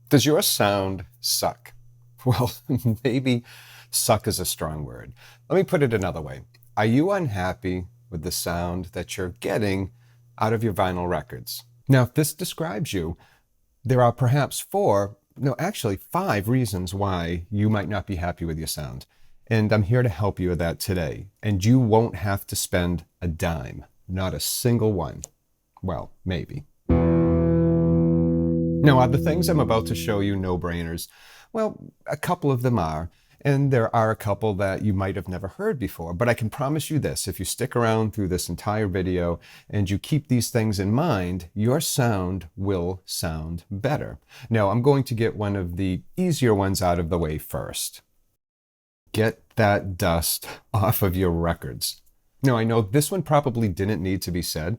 Does your sound suck? Well, maybe suck is a strong word. Let me put it another way. Are you unhappy with the sound that you're getting out of your vinyl records? Now, if this describes you, there are perhaps actually five reasons why you might not be happy with your sound. And I'm here to help you with that today. And you won't have to spend a dime, not a single one. Well, maybe. Now, are the things I'm about to show you no-brainers? Well, a couple of them are, and there are a couple that you might have never heard before. But I can promise you this, if you stick around through this entire video and you keep these things in mind, your sound will sound better. Now, I'm going to get one of the easier ones out of the way first. Get that dust off of your records. Now, I know this one probably didn't need to be said,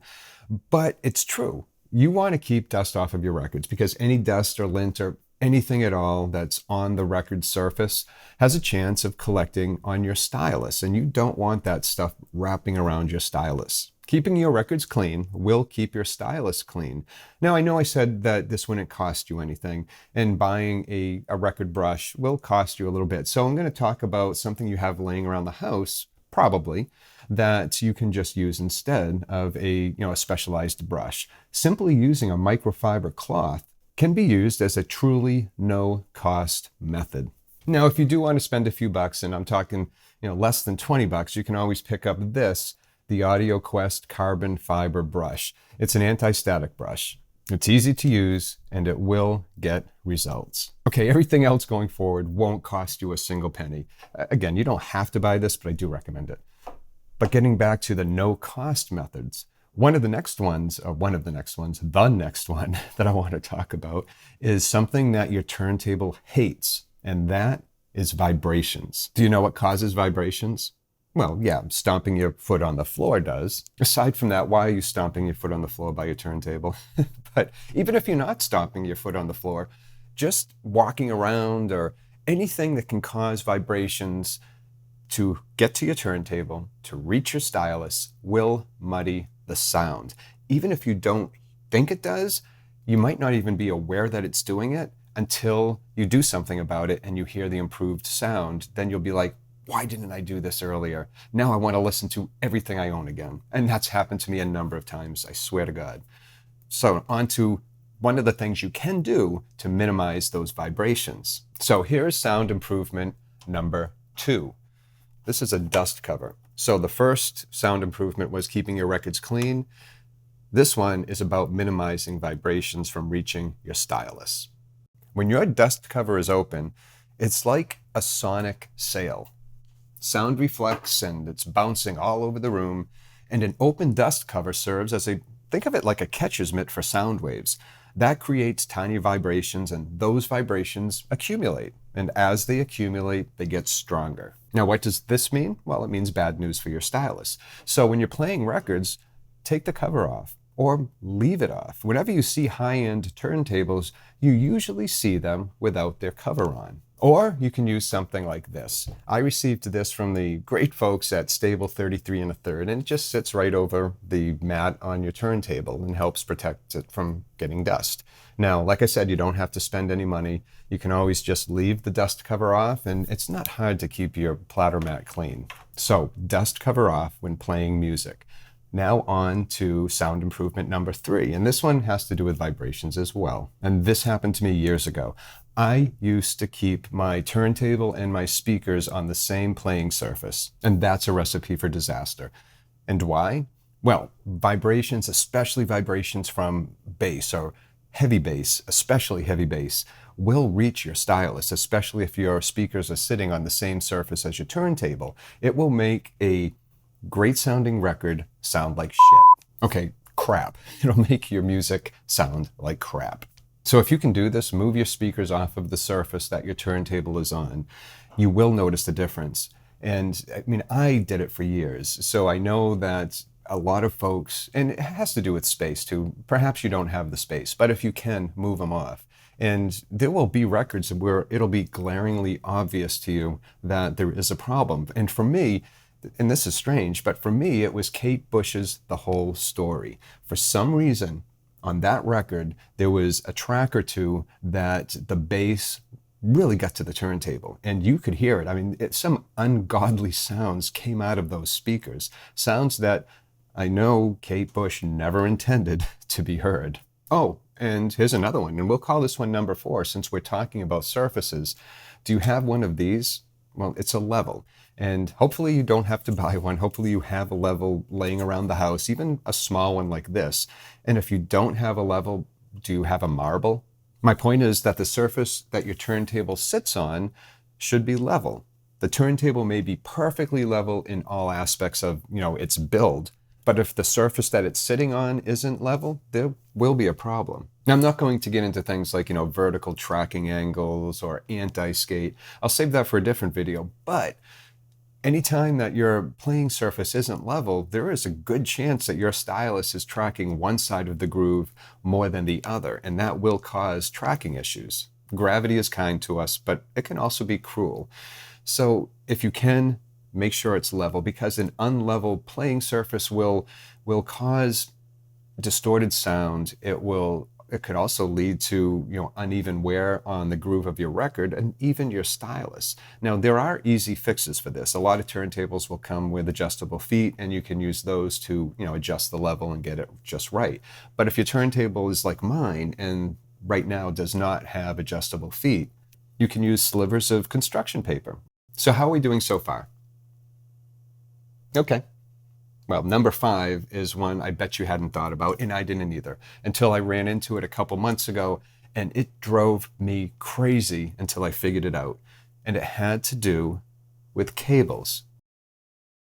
but it's true. You want to keep dust off of your records because any dust or lint or anything at all that's on the record surface has a chance of collecting on your stylus, and you don't want that stuff wrapping around your stylus. Keeping your records clean will keep your stylus clean. Now, I know I said that this wouldn't cost you anything, and buying a record brush will cost you a little bit. So I'm going to talk about something you have laying around the house, probably, that you can just use instead of a specialized brush. Simply using a microfiber cloth can be used as a truly no-cost method. Now, if you do want to spend a few bucks, and I'm talking less than 20 bucks, you can always pick up the Audio Quest carbon fiber brush. It's an anti-static brush. It's easy to use and it will get results. Okay, everything else going forward won't cost you a single penny. Again, you don't have to buy this, but I do recommend it. But getting back to the no-cost methods, the next one that I want to talk about is something that your turntable hates, and that is vibrations. Do you know what causes vibrations? Well, yeah, stomping your foot on the floor does. Aside from that, why are you stomping your foot on the floor by your turntable? But even if you're not stomping your foot on the floor, just walking around or anything that can cause vibrations to get to your turntable, to reach your stylus, will muddy the sound. Even if you don't think it does, you might not even be aware that it's doing it until you do something about it and you hear the improved sound. Then you'll be like, why didn't I do this earlier? Now I want to listen to everything I own again. And that's happened to me a number of times, I swear to God. So on to one of the things you can do to minimize those vibrations. So here's sound improvement number 2. This is a dust cover. So the first sound improvement was keeping your records clean. This one is about minimizing vibrations from reaching your stylus. When your dust cover is open, it's like a sonic sail. Sound reflects and it's bouncing all over the room, and an open dust cover serves as think of it like a catcher's mitt for sound waves. That creates tiny vibrations, and those vibrations accumulate. And as they accumulate, they get stronger. Now, what does this mean? Well, it means bad news for your stylus. So when you're playing records, take the cover off or leave it off. Whenever you see high-end turntables, you usually see them without their cover on. Or you can use something like this. I received this from the great folks at Stable 33 1/3, and it just sits right over the mat on your turntable and helps protect it from getting dust. Now, like I said, you don't have to spend any money. You can always just leave the dust cover off, and it's not hard to keep your platter mat clean. So, dust cover off when playing music. Now on to sound improvement number 3, and this one has to do with vibrations as well. And this happened to me years ago. I used to keep my turntable and my speakers on the same playing surface, and that's a recipe for disaster. And why? Well, vibrations, especially vibrations from bass or heavy bass, especially heavy bass, will reach your stylus, especially if your speakers are sitting on the same surface as your turntable. It will make a great sounding record sound like shit. Okay, crap. It'll make your music sound like crap. So if you can do this, move your speakers off of the surface that your turntable is on, you will notice the difference. And I mean, I did it for years, so I know that a lot of folks, and it has to do with space too, perhaps you don't have the space, but if you can, move them off. And there will be records where it'll be glaringly obvious to you that there is a problem. And for me, and this is strange, but for me, it was Kate Bush's The Whole Story. For some reason, On that record, there was a track or two that the bass really got to the turntable, and you could hear it. I mean, some ungodly sounds came out of those speakers, sounds that I know Kate Bush never intended to be heard. Oh, and here's another one, and we'll call this one number 4 since we're talking about surfaces. Do you have one of these? Well, it's a level. And hopefully you don't have to buy one. Hopefully you have a level laying around the house, even a small one like this. And if you don't have a level, do you have a marble? My point is that the surface that your turntable sits on should be level. The turntable may be perfectly level in all aspects of, its build, but if the surface that it's sitting on isn't level, there will be a problem. Now, I'm not going to get into things like, vertical tracking angles or anti-skate. I'll save that for a different video, but anytime that your playing surface isn't level, there is a good chance that your stylus is tracking one side of the groove more than the other, and that will cause tracking issues. Gravity is kind to us, but it can also be cruel. So if you can, make sure it's level, because an unlevel playing surface will cause distorted sound. It could also lead to uneven wear on the groove of your record and even your stylus. Now, there are easy fixes for this. A lot of turntables will come with adjustable feet, and you can use those to adjust the level and get it just right. But if your turntable is like mine and right now does not have adjustable feet, you can use slivers of construction paper. So how are we doing so far? Okay. Well, number 5 is one I bet you hadn't thought about, and I didn't either, until I ran into it a couple months ago, and it drove me crazy until I figured it out. And it had to do with cables.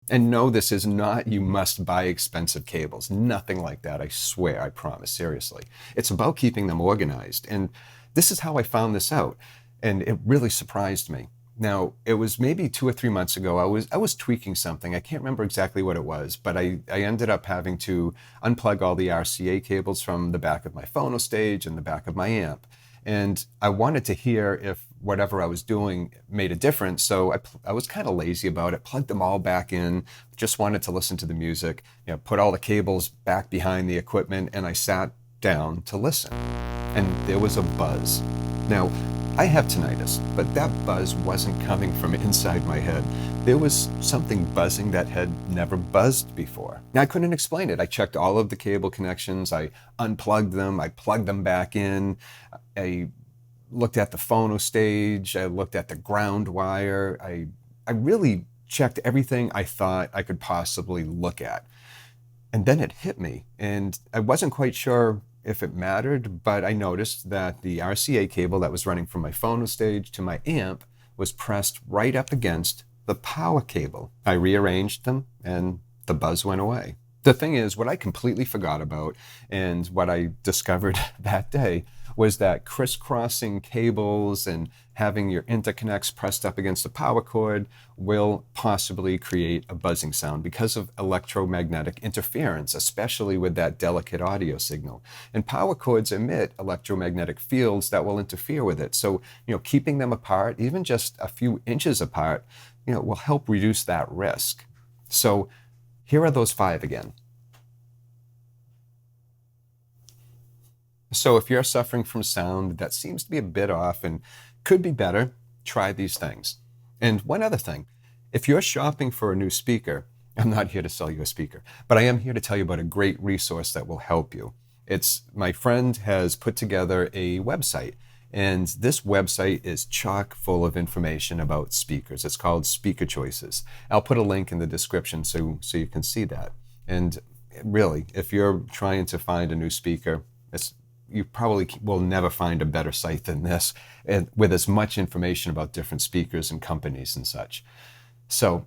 And no, this is not you must buy expensive cables. Nothing like that, I swear, I promise, seriously. It's about keeping them organized. And this is how I found this out, and it really surprised me. Now, it was maybe 2 or 3 months ago. I was tweaking something. I can't remember exactly what it was, but I ended up having to unplug all the RCA cables from the back of my phono stage and the back of my amp. And I wanted to hear if whatever I was doing made a difference. So I was kind of lazy about it, plugged them all back in, just wanted to listen to the music, put all the cables back behind the equipment, and I sat down to listen. And there was a buzz. Now, I have tinnitus, but that buzz wasn't coming from inside my head. There was something buzzing that had never buzzed before. Now, I couldn't explain it. I checked all of the cable connections. I unplugged them. I plugged them back in. I looked at the phono stage. I looked at the ground wire. I really checked everything I thought I could possibly look at. And then it hit me, and I wasn't quite sure if it mattered, but I noticed that the RCA cable that was running from my phono stage to my amp was pressed right up against the power cable. I rearranged them, and the buzz went away. The thing is, what I completely forgot about, and what I discovered that day, was that crisscrossing cables and having your interconnects pressed up against the power cord will possibly create a buzzing sound because of electromagnetic interference, especially with that delicate audio signal. And power cords emit electromagnetic fields that will interfere with it. So, keeping them apart, even just a few inches apart, will help reduce that risk. So here are those 5 again. So if you're suffering from sound that seems to be a bit off and could be better, try these things. And one other thing, if you're shopping for a new speaker, I'm not here to sell you a speaker, but I am here to tell you about a great resource that will help you. My friend has put together a website, and this website is chock full of information about speakers. It's called Speaker Choices. I'll put a link in the description so you can see that. And really, if you're trying to find a new speaker, you probably will never find a better site than this, and with as much information about different speakers and companies and such. So,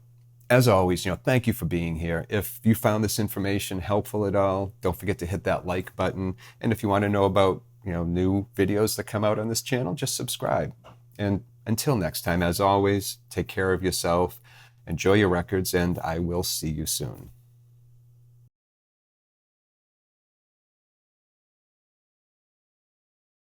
as always, thank you for being here. If you found this information helpful at all, don't forget to hit that like button. And if you want to know about new videos that come out on this channel, just subscribe. And until next time, as always, take care of yourself, enjoy your records, and I will see you soon.